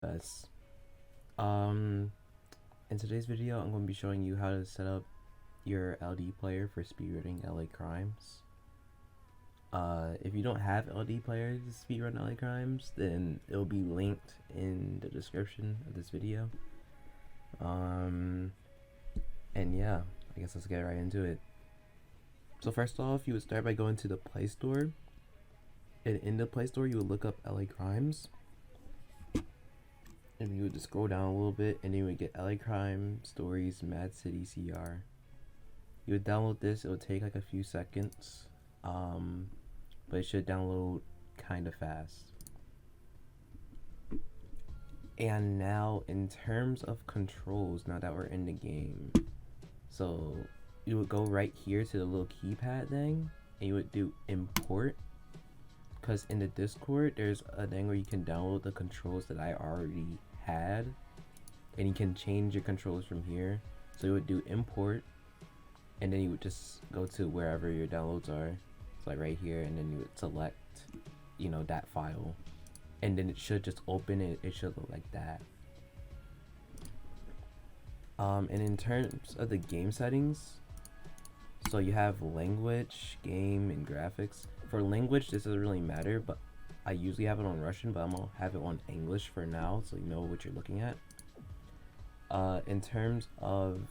Best. Um, in today's video, I'm going to be showing you how to set up your LD player for speedrunning LA crimes. If you don't have LD players to speedrun LA crimes, then it'll be linked in the description of this video. And yeah, I guess let's get right into it. So first off, you would start by going to the Play Store, and in the Play Store, you would look up LA crimes. And you would just scroll down a little bit, and then you would get LA Crime Stories Mad City CR. You would download this. It would take like a few seconds, but it should download kind of fast. And now, in terms of controls, now that we're in the game, so you would go right here to the little keypad thing, and you would do import. Because in the Discord, there's a thing where you can download the controls that I already had, and you can change your controls from here. So you would do import, and then you would just go to wherever your downloads are. It's like right here, and then you would select, that file, and then it should just open it. It should look like that. And in terms of the game settings, so you have language, game, and graphics. For language, this doesn't really matter, but I usually have it on Russian, but I'm gonna have it on English for now, so you know what you're looking at. In terms of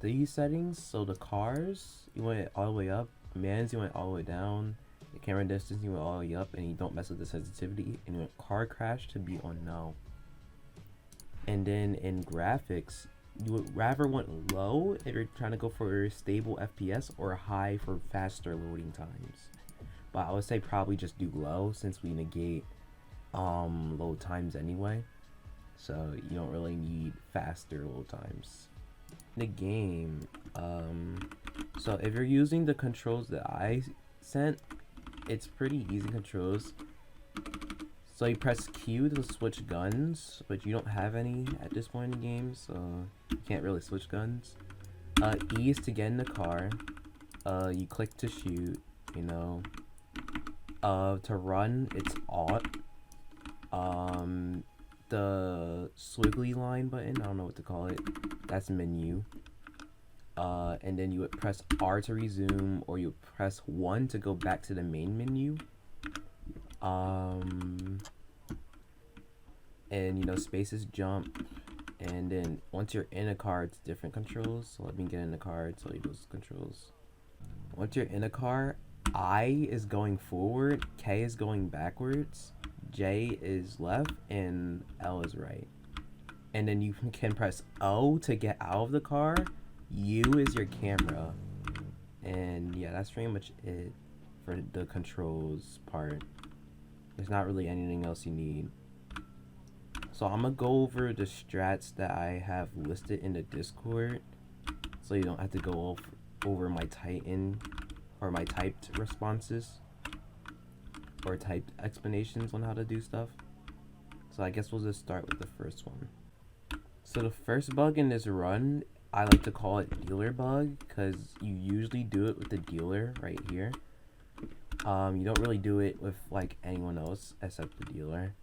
these settings, so the cars, you want it all the way up. Mans, you want it all the way down. The camera distance, you want it all the way up, and you don't mess with the sensitivity. And you want car crash to be on no. And then in graphics, you would rather want low if you're trying to go for stable FPS, or high for faster loading times. But I would say probably just do low, since we negate load times anyway, so you don't really need faster load times. The game, so if you're using the controls that I sent, it's pretty easy controls. So you press Q to switch guns, but you don't have any at this point in the game, so you can't really switch guns. E is to get in the car. You click to shoot, to run, it's Alt. The squiggly line button, I don't know what to call it, that's menu. And then you would press R to resume, or you press 1 to go back to the main menu. And space is jump. And then once you're in a car, it's different controls. So let me get in the car and tell you those controls. Once you're in a car, I is going forward, K is going backwards, J is left, and L is right. And then you can press O to get out of the car. U is your camera. And yeah, that's pretty much it for the controls part. There's not really anything else you need. So I'm gonna go over the strats that I have listed in the Discord, so you don't have to go over my Titan or my typed responses or typed explanations on how to do stuff. So I guess we'll just start with the first one. So the first bug in this run, I like to call it dealer bug, because you usually do it with the dealer right here. You don't really do it with like anyone else except the dealer.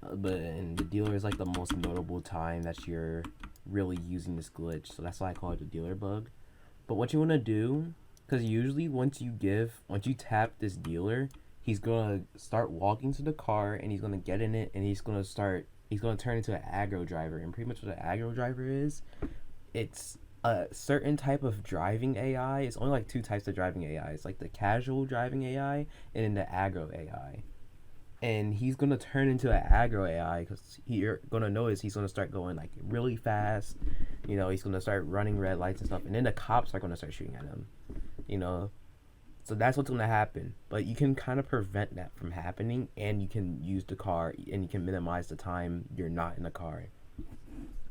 And the dealer is like the most notable time that you're really using this glitch, so that's why I call it the dealer bug. But what you want to do, because usually once you tap this dealer, he's gonna start walking to the car, and he's gonna get in it, and he's gonna turn into an aggro driver. And pretty much what an aggro driver is, it's a certain type of driving AI. It's only like two types of driving AI. It's like the casual driving AI and then the aggro AI. And he's gonna turn into an aggro AI, because you're gonna notice he's gonna start going like really fast. He's gonna start running red lights and stuff, and then the cops are gonna start shooting at him. So that's what's gonna happen. But you can kind of prevent that from happening, and you can use the car, and you can minimize the time you're not in the car.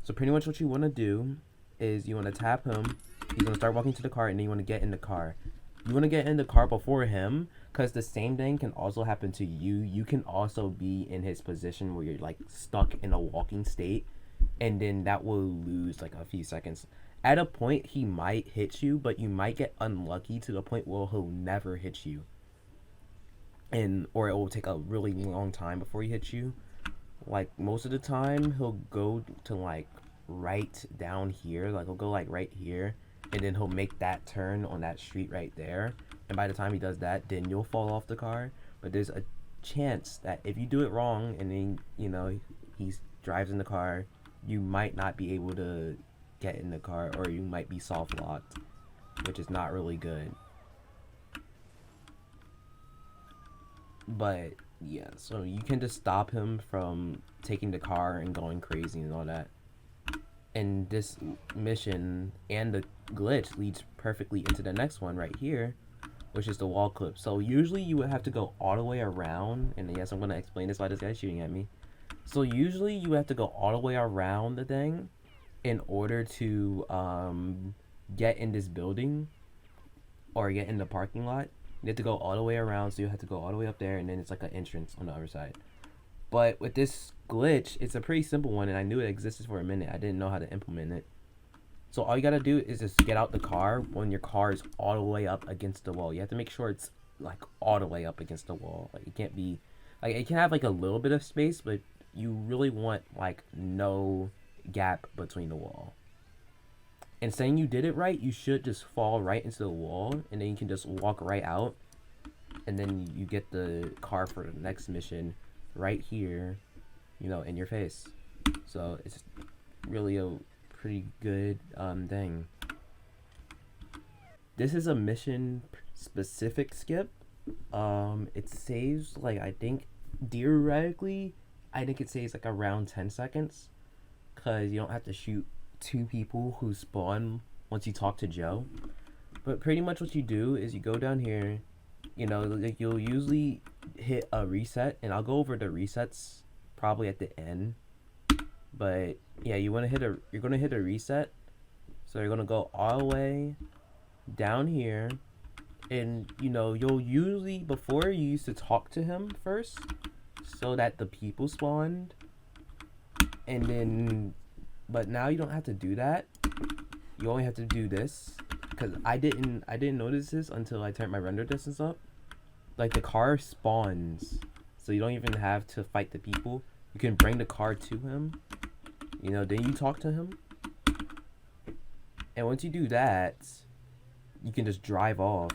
So pretty much what you want to do is you want to tap him. He's gonna start walking to the car, and then you want to get in the car. You want to get in the car before him, because the same thing can also happen to you. You can also be in his position where you're like stuck in a walking state, and then that will lose like a few seconds. At a point, he might hit you, but you might get unlucky to the point where he'll never hit you. Or it will take a really long time before he hits you. like most of the time he'll go to like right down here, like he'll go like right here, and then he'll make that turn on that street right there, and by the time he does that, then you'll fall off the car. But there's a chance that if you do it wrong and then he drives in the car, you might not be able to get in the car, or you might be soft locked, which is not really good. But yeah, so you can just stop him from taking the car and going crazy and all that. And this mission and the glitch leads perfectly into the next one right here, which is the wall clip. So usually you would have to go all the way around, and yes, I'm gonna explain this why this guy's shooting at me. So usually you have to go all the way around the thing in order to get in this building or get in the parking lot. You have to go all the way around, so you have to go all the way up there, and then it's like an entrance on the other side. But with this glitch, it's a pretty simple one, and I knew it existed for a minute. I didn't know how to implement it. So all you gotta do is just get out the car when your car is all the way up against the wall. You have to make sure it's like all the way up against the wall. Like it can't be, like it can have like a little bit of space, but you really want like no gap between the wall. And saying you did it right, you should just fall right into the wall, and then you can just walk right out, and then you get the car for the next mission right here, in your face. So it's really a pretty good thing. This is a mission specific skip. It saves like I think it saves like around 10 seconds, because you don't have to shoot two people who spawn once you talk to Joe. But pretty much what you do is you go down here, like you'll usually hit a reset, and I'll go over the resets probably at the end. But yeah, you're gonna hit a reset. So you're gonna go all the way down here, and you'll usually, before you used to talk to him first so that the people spawned, and then but now you don't have to do that. You only have to do this, because I didn't notice this until I turned my render distance up. Like the car spawns, so you don't even have to fight the people. You can bring the car to him, then you talk to him, and once you do that, you can just drive off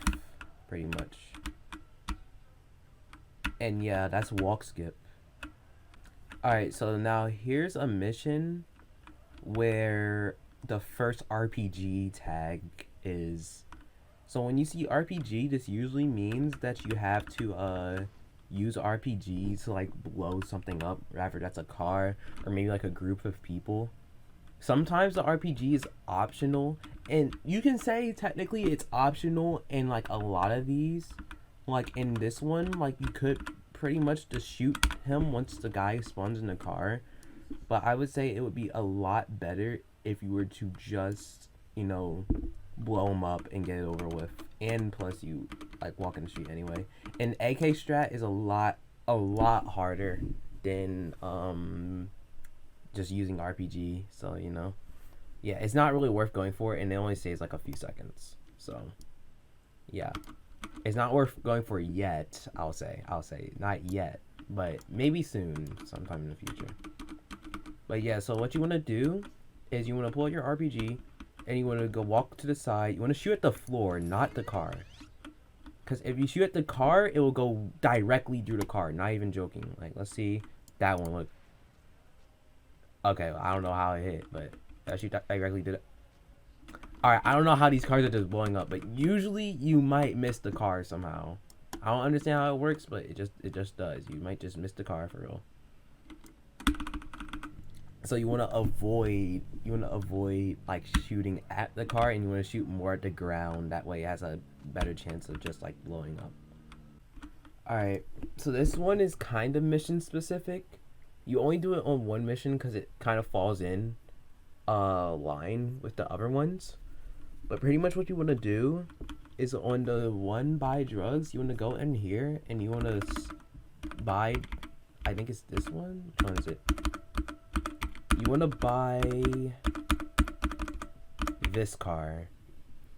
pretty much. And yeah, that's walk skip. Alright, so now here's a mission where the first RPG tag is. So when you see RPG, this usually means that you have to use RPG to like blow something up, rather that's a car or maybe like a group of people. Sometimes the RPG is optional, and you can say technically it's optional in like a lot of these. Like in this one, like you could pretty much just shoot him once the guy spawns in the car. But I would say it would be a lot better if you were to just, blow him up and get it over with. And plus you like walk in the street anyway. And AK strat is a lot harder than just using RPG. So, yeah, it's not really worth going for, and it only saves like a few seconds. So, yeah. It's not worth going for yet, I'll say. Not yet, but maybe soon, sometime in the future. But yeah, so what you want to do is you want to pull out your RPG, and you want to go walk to the side. You want to shoot at the floor, not the car. Because if you shoot at the car, it will go directly through the car. Not even joking. Like, let's see that one. Look. Okay, I don't know how it hit, but I shoot directly through it. Alright, I don't know how these cars are just blowing up, but usually you might miss the car somehow. I don't understand how it works, but it just does. You might just miss the car for real. So you want to avoid like shooting at the car, and you want to shoot more at the ground. That way it has a better chance of just like blowing up. Alright, so this one is kind of mission specific. You only do it on one mission because it kind of falls in line with the other ones. But pretty much what you want to do is on the one buy drugs, you want to go in here and you want to buy, I think it's this one. Which one is it? You want to buy this car,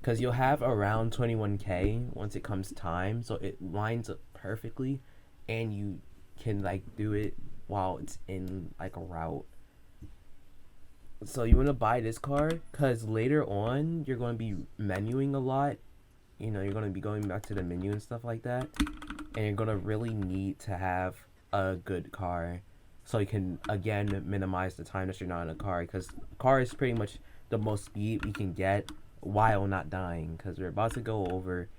because you'll have around 21k once it comes time, so it lines up perfectly, and you can like do it while it's in like a route. So you want to buy this car because later on you're going to be menuing a lot. You're going to be going back to the menu and stuff like that, and you're going to really need to have a good car so you can again minimize the time that you're not in a car, because car is pretty much the most speed we can get while not dying, because we're about to go over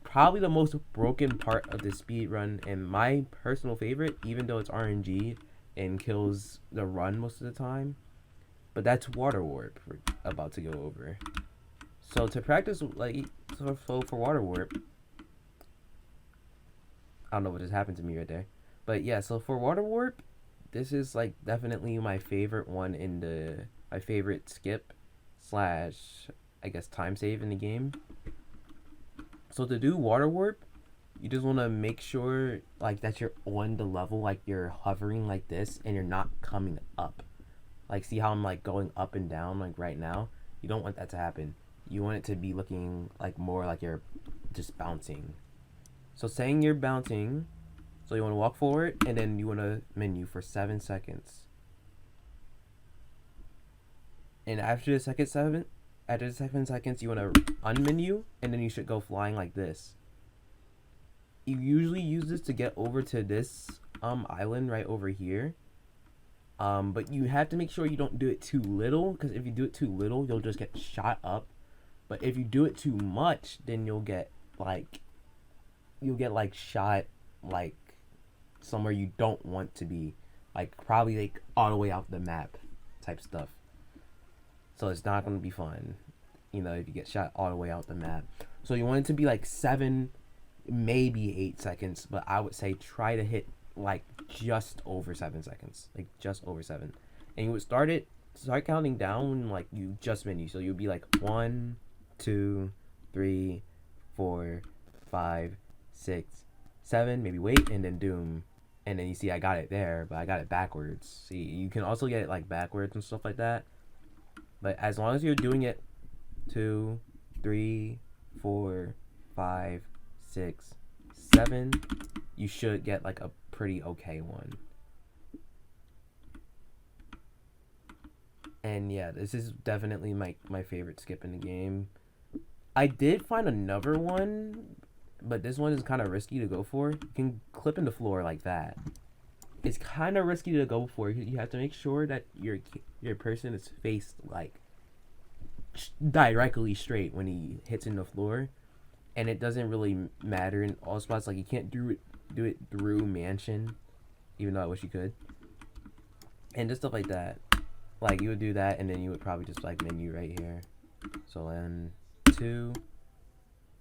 probably the most broken part of the speed run and my personal favorite, even though it's RNG and kills the run most of the time. But that's water warp we're about to go over. So to practice, like, so for water warp, I don't know what just happened to me right there. But yeah, so for water warp, this is like definitely my favorite one my favorite skip slash, I guess, time save in the game. So to do water warp, you just want to make sure like that you're on the level, like you're hovering like this and you're not coming up. Like, see how I'm like going up and down like right now? You don't want that to happen. You want it to be looking like more like you're just bouncing. So saying you're bouncing, so you want to walk forward and then you want to menu for 7 seconds. And after the second 7 seconds, you want to unmenu and then you should go flying like this. You usually use this to get over to this island right over here. But you have to make sure you don't do it too little, because if you do it too little, you'll just get shot up. But if you do it too much, then you'll get like shot like somewhere you don't want to be, like probably like all the way out the map type stuff. So it's not gonna be fun, if you get shot all the way out the map. So you want it to be like 7, maybe 8 seconds, but I would say try to hit like just over 7 seconds, like just over 7, and you would start counting down when like you just menu. So you'll be like 1, 2, 3, 4, 5, 6, 7, maybe wait, and then doom, and then you see I got it there, but I got it backwards. See, you can also get it like backwards and stuff like that, but as long as you're doing it 2, 3, 4, 5, 6, 7, you should get like a pretty okay one. And yeah, this is definitely my favorite skip in the game. I did find another one, but this one is kind of risky to go for. You can clip in the floor like that. It's kind of risky to go for. You have to make sure that your person is faced like directly straight when he hits in the floor, and it doesn't really matter in all spots. Like, you can't do it through mansion, even though I wish you could, and just stuff like that. Like, you would do that, and then you would probably just like menu right here. So then 2,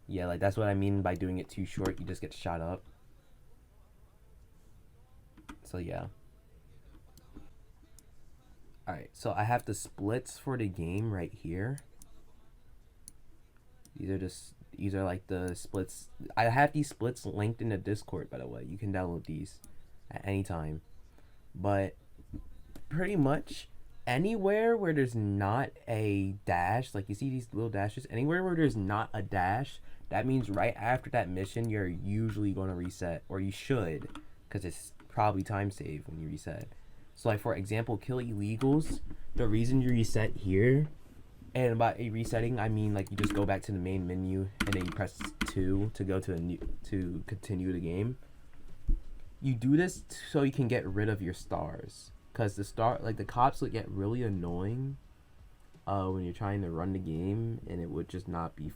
yeah, like that's what I mean by doing it too short. You just get shot up. So yeah. All right, so I have the splits for the game right here. These are like the splits. I have these splits linked in the Discord, by the way. You can download these at any time. But pretty much anywhere where there's not a dash, like you see these little dashes, anywhere where there's not a dash, that means right after that mission, you're usually going to reset, or you should, because it's probably time save when you reset. So like, for example, kill illegals, the reason you reset here, and by resetting, I mean like you just go back to the main menu and then you press 2 to go to continue the game. You do this so you can get rid of your stars, because the cops would get really annoying when you're trying to run the game, and it would just not be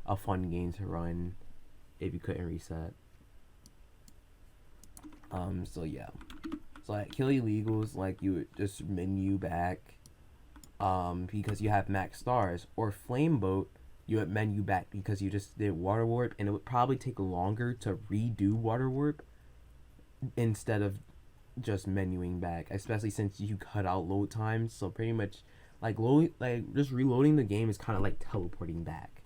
a fun game to run if you couldn't reset. So yeah. So like kill illegals, like you would just menu back because you have max stars, or flame boat, you would menu back because you just did water warp, and it would probably take longer to redo water warp instead of just menuing back, especially since you cut out load times. So pretty much like just reloading the game is kind of like teleporting back,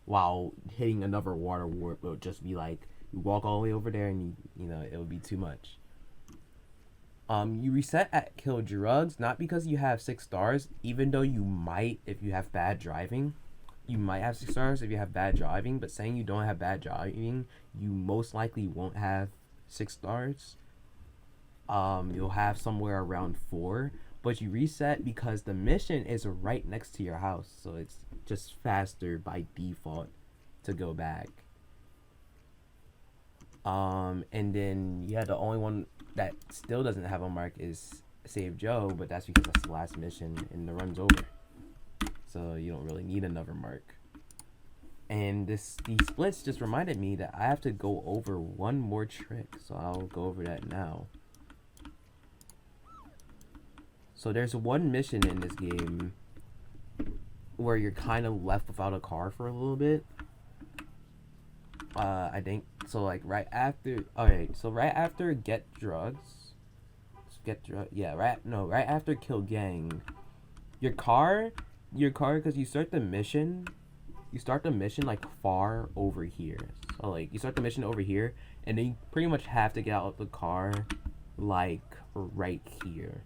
while hitting another water warp would just be like you walk all the way over there and it would be too much. You reset at kill drugs, not because you have 6 stars, even though you might if you have bad driving. You might have 6 stars if you have bad driving, but saying you don't have bad driving, you most likely won't have 6 stars. you'll have somewhere around 4, but you reset because the mission is right next to your house, so it's just faster by default to go back. And then yeah, the only one that still doesn't have a mark is Save Joe, but that's because that's the last mission and the run's over, so you don't really need another mark. And these splits just reminded me that I have to go over one more trick, so I'll go over that now. So there's one mission in this game where you're kind of left without a car for a little bit. I think so. Like right after, right after right after kill gang, your car, because you start the mission like far over here. So like you start the mission over here, and then you pretty much have to get out of the car like right here,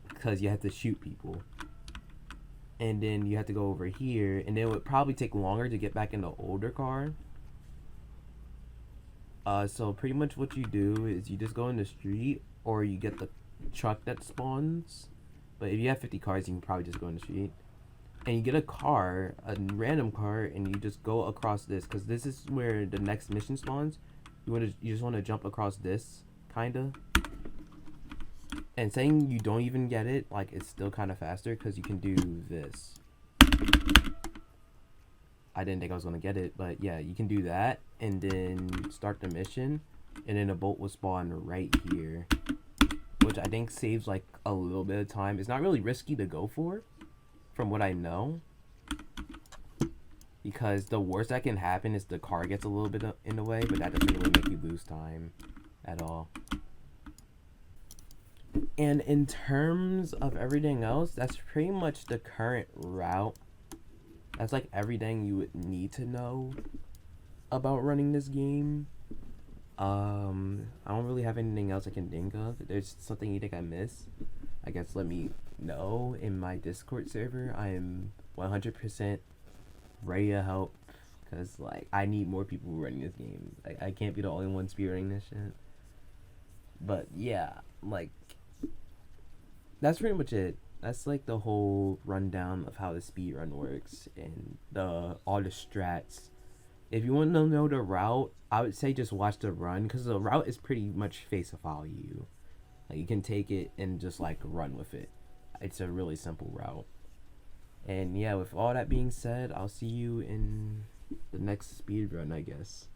because you have to shoot people. And then you have to go over here, and then it would probably take longer to get back in the older car. So pretty much what you do is you just go in the street, or you get the truck that spawns. But if you have 50 cars, you can probably just go in the street. And you get a car, a random car, and you just go across this, because this is where the next mission spawns. You just want to jump across this, kinda. And saying you don't even get it, like, it's still kind of faster, because you can do this. I didn't think I was going to get it, but yeah, you can do that, and then start the mission, and then a bolt will spawn right here, which I think saves, like, a little bit of time. It's not really risky to go for, from what I know, because the worst that can happen is the car gets a little bit in the way, but that doesn't really make you lose time at all. And in terms of everything else, that's pretty much the current route. That's like everything you would need to know about running this game. I don't really have anything else I can think of. If there's something you think I missed, I guess let me know in my Discord server. I am 100% ready to help, because like I need more people running this game. I can't be the only one spearrunning this shit. But yeah, like that's pretty much it. That's like the whole rundown of how the speedrun works and all the strats. If you want to know the route, I would say just watch the run, because the route is pretty much face value. Like you can take it and just like run with it. It's a really simple route. And yeah, with all that being said, I'll see you in the next speedrun, I guess.